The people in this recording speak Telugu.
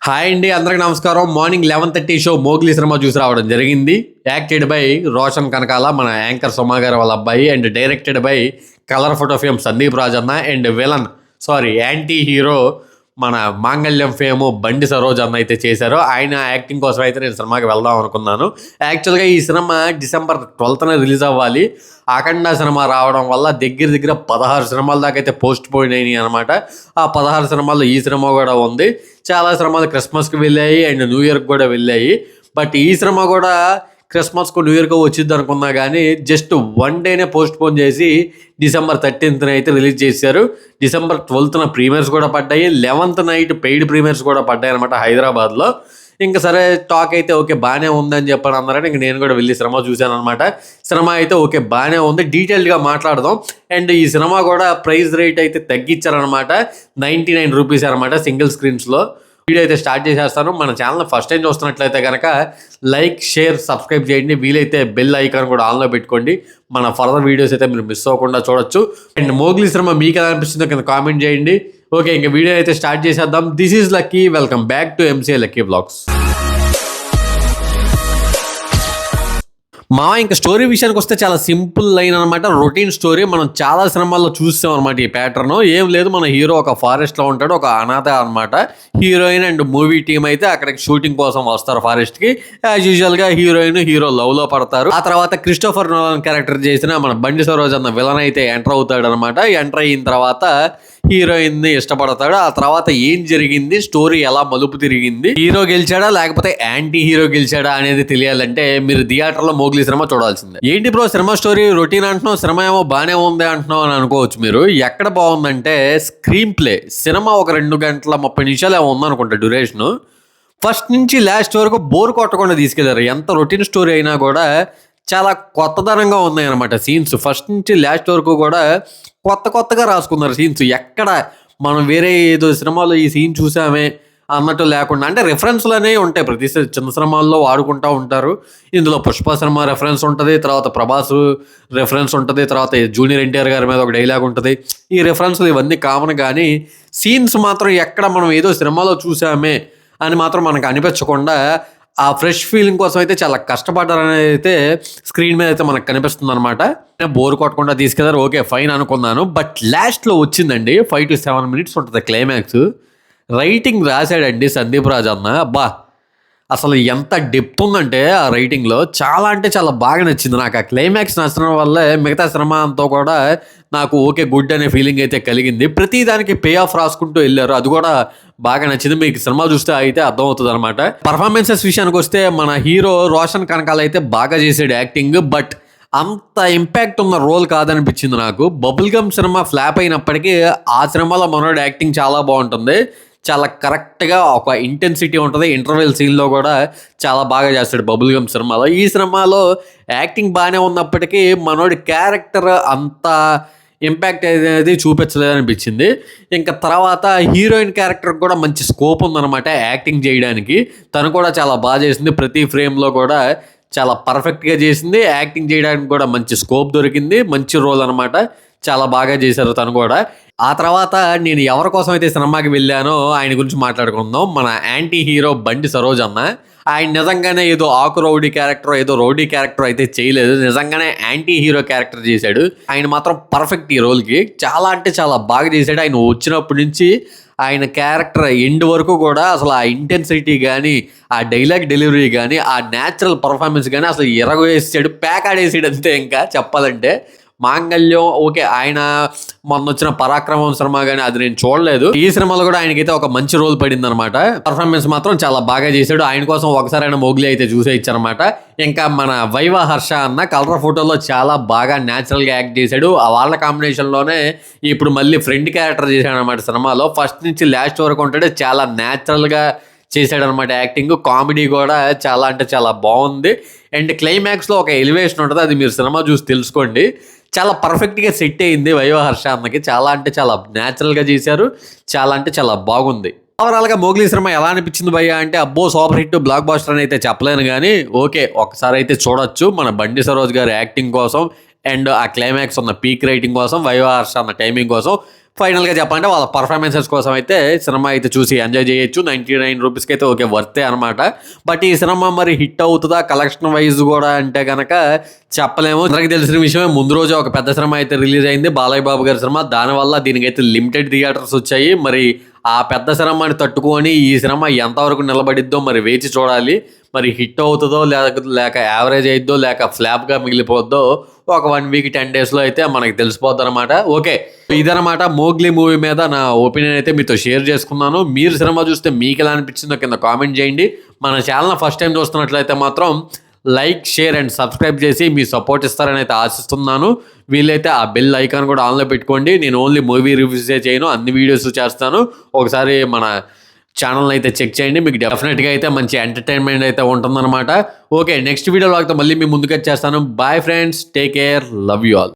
హాయ్ అండి, అందరికి నమస్కారం. మార్నింగ్ 11:30 షో మోగ్లీ సినిమా చూసి రావడం జరిగింది. యాక్టెడ్ బై రోషన్ కనకాల, మన యాంకర్ సుమా గారి వాళ్ళ అబ్బాయి, and directed by colour photo fame Sandeep Rajanna, and anti hero మన మాంగళ్యం ఫేము బండి సరోజ్ అన్న అయితే చేశారు. ఆయన యాక్టింగ్ కోసం అయితే నేను సినిమాకి వెళ్దాం అనుకున్నాను. యాక్చువల్గా ఈ సినిమా December 12th రిలీజ్ అవ్వాలి. అఖండ సినిమా రావడం వల్ల దగ్గర 16 సినిమాల దాకా అయితే పోస్ట్ పోయిన్ అయినాయి అనమాట. ఆ 16 సినిమాల్లో ఈ సినిమా కూడా ఉంది. చాలా సినిమాలు క్రిస్మస్కి వెళ్ళాయి అండ్ న్యూ ఇయర్కి కూడా వెళ్ళాయి. బట్ ఈ సినిమా కూడా క్రిస్మస్కు న్యూ ఇయర్కి వచ్చింది అనుకున్నా కానీ జస్ట్ 1 డేనే పోస్ట్ పోన్ చేసి December 13th అయితే రిలీజ్ చేశారు. December 12th ప్రీమియర్స్ కూడా పడ్డాయి. 11th నైట్ పెయిడ్ ప్రీమియర్స్ కూడా పడ్డాయి అనమాట హైదరాబాద్లో. ఇంకా సరే టాక్ అయితే ఓకే బాగానే ఉందని చెప్పని అన్నారని ఇంక నేను కూడా వెళ్ళి సినిమా చూశాను అనమాట. సినిమా అయితే ఓకే బాగానే ఉంది. డీటెయిల్డ్గా మాట్లాడదాం. అండ్ ఈ సినిమా కూడా ప్రైస్ రేట్ అయితే తగ్గించారనమాట. 99 రూపీస్ అనమాట సింగిల్ స్క్రీన్స్లో. వీడియో అయితే స్టార్ట్ చేసేస్తాను. మన ఛానల్ ఫస్ట్ టైం చూస్తున్నట్లయితే కనుక లైక్, షేర్, సబ్స్క్రైబ్ చేయండి. వీలైతే బెల్ ఐకాన్ కూడా ఆన్లో పెట్టుకోండి. మన ఫర్దర్ వీడియోస్ అయితే మీరు మిస్ అవ్వకుండా చూడొచ్చు. అండ్ మోగ్లీ సినిమా మీకు ఎలా అనిపిస్తుందో కింద కామెంట్ చేయండి. ఓకే, ఇంకా వీడియో అయితే స్టార్ట్ చేసేద్దాం. This is Lucky. Welcome back to MCA Lucky blogs. ఇంకా స్టోరీ విషయానికి వస్తే చాలా సింపుల్ లైన్ అనమాట. Routine story. మనం చాలా సినిమాల్లో చూస్తాం అనమాట ఈ ప్యాటర్న్. ఏం లేదు, మన హీరో ఒక ఫారెస్ట్లో ఉంటాడు, ఒక అనాథ అనమాట. హీరోయిన్ అండ్ మూవీ టీమ్ అయితే అక్కడికి షూటింగ్ కోసం వస్తారు ఫారెస్ట్కి. యాజ్ యూజువల్గా హీరో లవ్లో పడతారు. ఆ తర్వాత క్రిస్టోఫర్ నోలన్ క్యారెక్టర్ చేసిన మన బండి సరోజ్ అన్న విలన్ అయితే ఎంటర్ అవుతాడు అనమాట. ఎంటర్ అయిన తర్వాత హీరోయిన్ని ఇష్టపడతాడు. ఆ తర్వాత ఏం జరిగింది, స్టోరీ ఎలా మలుపు తిరిగింది, హీరో గెలిచాడా లేకపోతే యాంటీ హీరో గెలిచాడా అనేది తెలియాలంటే మీరు థియేటర్లో మోగ్లీ సినిమా చూడాల్సిందే. ఏంటి బ్రో సినిమా స్టోరీ రొటీన్ అంటున్నావు, సినిమా ఏమో బాగానే ఉంది అంటున్నావు అని అనుకోవచ్చు మీరు. ఎక్కడ బాగుందంటే స్క్రీన్ ప్లే. సినిమా ఒక 2 గంటల 30 నిమిషాలు ఏమో ఉందనుకుంటా డ్యూరేషన్. ఫస్ట్ నుంచి లాస్ట్ వరకు బోర్ కొట్టకుండా తీసుకెళ్లారు. ఎంత రొటీన్ స్టోరీ అయినా కూడా చాలా కొత్తదనంగా ఉన్నాయి అనమాట సీన్స్. ఫస్ట్ నుంచి లాస్ట్ వరకు కూడా కొత్తగా రాసుకున్నారు సీన్స్. ఎక్కడ మనం వేరే ఏదో సినిమాలో ఈ సీన్ చూసామే అన్నట్టు లేకుండా, అంటే రెఫరెన్స్లు అనేవి ఉంటాయి ప్రతి చిన్న సినిమాల్లో వాడుకుంటూ ఉంటారు. ఇందులో పుష్ప సినిమా రెఫరెన్స్ ఉంటుంది, తర్వాత ప్రభాస్ రెఫరెన్స్ ఉంటుంది, తర్వాత జూనియర్ ఎన్టీఆర్ గారి మీద ఒక డైలాగ్ ఉంటుంది. ఈ రెఫరెన్స్లు ఇవన్నీ కామన్, కానీ సీన్స్ మాత్రం ఎక్కడ మనం ఏదో సినిమాలో చూసామే అని మాత్రం మనకు అనిపించకుండా ఆ ఫ్రెష్ ఫీలింగ్ కోసం అయితే చాలా కష్టపడ్డారనేది అయితే స్క్రీన్ మీద అయితే మనకు కనిపిస్తుంది అనమాట. బోర్ కొట్టకుండా తీసుకెళ్లారు, ఓకే ఫైన్ అనుకున్నాను. బట్ లాస్ట్లో వచ్చిందండి 5 to 7 minutes ఉంటుంది క్లైమాక్స్. రైటింగ్ రాశాడండి సందీప్ రాజ్ అన్న. అసలు ఎంత డెప్త్ ఉందంటే ఆ రైటింగ్లో, చాలా అంటే చాలా బాగా నచ్చింది నాకు. ఆ క్లైమాక్స్ నచ్చడం వల్లే మిగతా సినిమా అంతా కూడా నాకు ఓకే గుడ్ అనే ఫీలింగ్ అయితే కలిగింది. ప్రతి దానికి పే ఆఫ్ రాసుకుంటూ వెళ్ళారు, అది కూడా బాగా నచ్చింది. మీకు సినిమా చూస్తే అయితే అర్థమవుతుంది అనమాట. పర్ఫార్మెన్సెస్ విషయానికి వస్తే మన హీరో రోషన్ కనకాల అయితే బాగా చేసాడు యాక్టింగ్. బట్ అంత ఇంపాక్ట్ ఉన్న రోల్ కాదనిపించింది నాకు. బబుల్ గమ్ సినిమా ఫ్లాప్ అయినప్పటికీ ఆ సినిమాలో మనోడు యాక్టింగ్ చాలా బాగుంటుంది. చాలా కరెక్ట్గా ఒక ఇంటెన్సిటీ ఉంటుంది. ఇంటర్వెల్ సీన్లో కూడా చాలా బాగా చేస్తాడు బబుల్ గమ్ సినిమాలో. ఈ సినిమాలో యాక్టింగ్ బాగానే ఉన్నప్పటికీ మనోడి క్యారెక్టర్ అంత ఇంపాక్ట్ అనేది చూపించలేదనిపించింది. ఇంకా తర్వాత హీరోయిన్ క్యారెక్టర్ కూడా మంచి స్కోప్ ఉందన్నమాట యాక్టింగ్ చేయడానికి. తను కూడా చాలా బాగా చేసింది. ప్రతి ఫ్రేమ్లో కూడా చాలా పర్ఫెక్ట్గా చేసింది. యాక్టింగ్ చేయడానికి కూడా మంచి స్కోప్ దొరికింది. మంచి రోల్ అనమాట. చాలా బాగా చేశారు తను కూడా. ఆ తర్వాత నేను ఎవరి కోసం అయితే సినిమాకి వెళ్ళానో ఆయన గురించి మాట్లాడుకుందాం. మన యాంటీ హీరో బండి సరోజ్ అన్న. ఆయన నిజంగానే ఏదో ఆకు రౌడీ క్యారెక్టర్, ఏదో రౌడీ క్యారెక్టర్ అయితే చేయలేదు. నిజంగానే యాంటీ హీరో క్యారెక్టర్ చేశాడు. ఆయన మాత్రం పర్ఫెక్ట్ ఈ రోల్కి. చాలా అంటే చాలా బాగా చేశాడు. ఆయన వచ్చినప్పటి నుంచి ఆయన క్యారెక్టర్ ఎండ్ వరకు కూడా అసలు ఆ ఇంటెన్సిటీ కానీ, ఆ డైలాగ్ డెలివరీ కానీ, ఆ న్యాచురల్ పర్ఫార్మెన్స్ కానీ అసలు ఎరగవేసాడు, ప్యాక్ ఆడేసాడు అంతే. ఇంకా చెప్పాలంటే మాంగళ్యం ఓకే, ఆయన మొన్న వచ్చిన పరాక్రమం సినిమా కానీ అది నేను చూడలేదు. ఈ సినిమాలో కూడా ఆయనకైతే ఒక మంచి రోల్ పడింది అనమాట. పర్ఫార్మెన్స్ మాత్రం చాలా బాగా చేశాడు. ఆయన కోసం ఒకసారి ఆయన మోగ్లీ అయితే చూసే ఇచ్చారనమాట. ఇంకా మన వైవా హర్ష అన్న కలర్ ఫోటోలో చాలా బాగా న్యాచురల్గా యాక్ట్ చేశాడు. వాళ్ళ కాంబినేషన్లోనే ఇప్పుడు మళ్ళీ ఫ్రెండ్ క్యారెక్టర్ చేశాడు అనమాట సినిమాలో. ఫస్ట్ నుంచి లాస్ట్ వరకు ఉంటాడు, చాలా న్యాచురల్గా చేశాడనమాట యాక్టింగ్. కామెడీ కూడా చాలా అంటే చాలా బాగుంది. అండ్ క్లైమాక్స్లో ఒక ఎలివేషన్ ఉంటుంది, అది మీరు సినిమా చూసి తెలుసుకోండి. చాలా పర్ఫెక్ట్గా సెట్ అయింది వైవా హర్ష అన్నకి. చాలా అంటే చాలా న్యాచురల్గా చేశారు. చాలా అంటే చాలా బాగుంది. ఓవరాల్గా మోగ్లీ సినిమా ఎలా అనిపించింది భయ్యా అంటే, అబ్బో సూపర్ హిట్ బ్లాక్ బాస్టర్ అని అయితే చెప్పలేను, కానీ ఓకే ఒకసారి అయితే చూడొచ్చు. మన బండి సరోజ్ గారి యాక్టింగ్ కోసం అండ్ ఆ క్లైమాక్స్ ఉన్న పీక్ రైటింగ్ కోసం, వైవా హర్ష అన్న టైమింగ్ కోసం ఫైనల్గా చెప్పాలంటే వాళ్ళ పర్ఫార్మెన్సెస్ కోసం అయితే సినిమా అయితే చూసి ఎంజాయ్ చేయొచ్చు. 99 రూపీస్కి అయితే ఓకే వర్తే అనమాట. బట్ ఈ సినిమా మరి హిట్ అవుతుందా కలెక్షన్ వైజ్ కూడా అంటే కనుక చెప్పలేము. అందరికి తెలిసిన విషయమే, ముందు రోజు ఒక పెద్ద సినిమా అయితే రిలీజ్ అయింది, బాలయ్య బాబు గారి సినిమా. దానివల్ల దీనికైతే లిమిటెడ్ థియేటర్స్ వచ్చాయి. మరి ఆ పెద్ద సినిమాని తట్టుకొని ఈ సినిమా ఎంతవరకు నిలబడిద్దో మరి వేచి చూడాలి. మరి హిట్ అవుతుందో లేక యావరేజ్ అయిద్దో లేక ఫ్లాప్గా మిగిలిపోద్దో ఒక 1 వీక్ 10 డేస్లో అయితే మనకి తెలిసిపోద్ది అనమాట. ఓకే, ఇదనమాట మోగ్లీ మూవీ మీద నా ఒపీనియన్ అయితే మీతో షేర్ చేసుకున్నాను. మీరు సినిమా చూస్తే మీకు ఎలా అనిపించిందో కింద కామెంట్ చేయండి. మన ఛానల్ ఫస్ట్ టైం చూస్తున్నట్లయితే మాత్రం లైక్, షేర్ అండ్ సబ్స్క్రైబ్ చేసి మీ సపోర్ట్ ఇస్తారని అయితే ఆశిస్తున్నాను. వీలైతే ఆ బెల్ ఐకాన్ కూడా ఆన్లో పెట్టుకోండి. నేను ఓన్లీ మూవీ రివ్యూసే చేయను, అన్ని వీడియోస్ చేస్తాను. ఒకసారి మన ఛానల్ అయితే చెక్ చేయండి, మీకు డెఫినెట్గా అయితే మంచి ఎంటర్టైన్మెంట్ అయితే ఉంటుందన్నమాట. ఓకే, నెక్స్ట్ వీడియోలో అయితే మళ్ళీ మీ ముందుకు వచ్చేస్తాను. Bye friends, take care, love you all.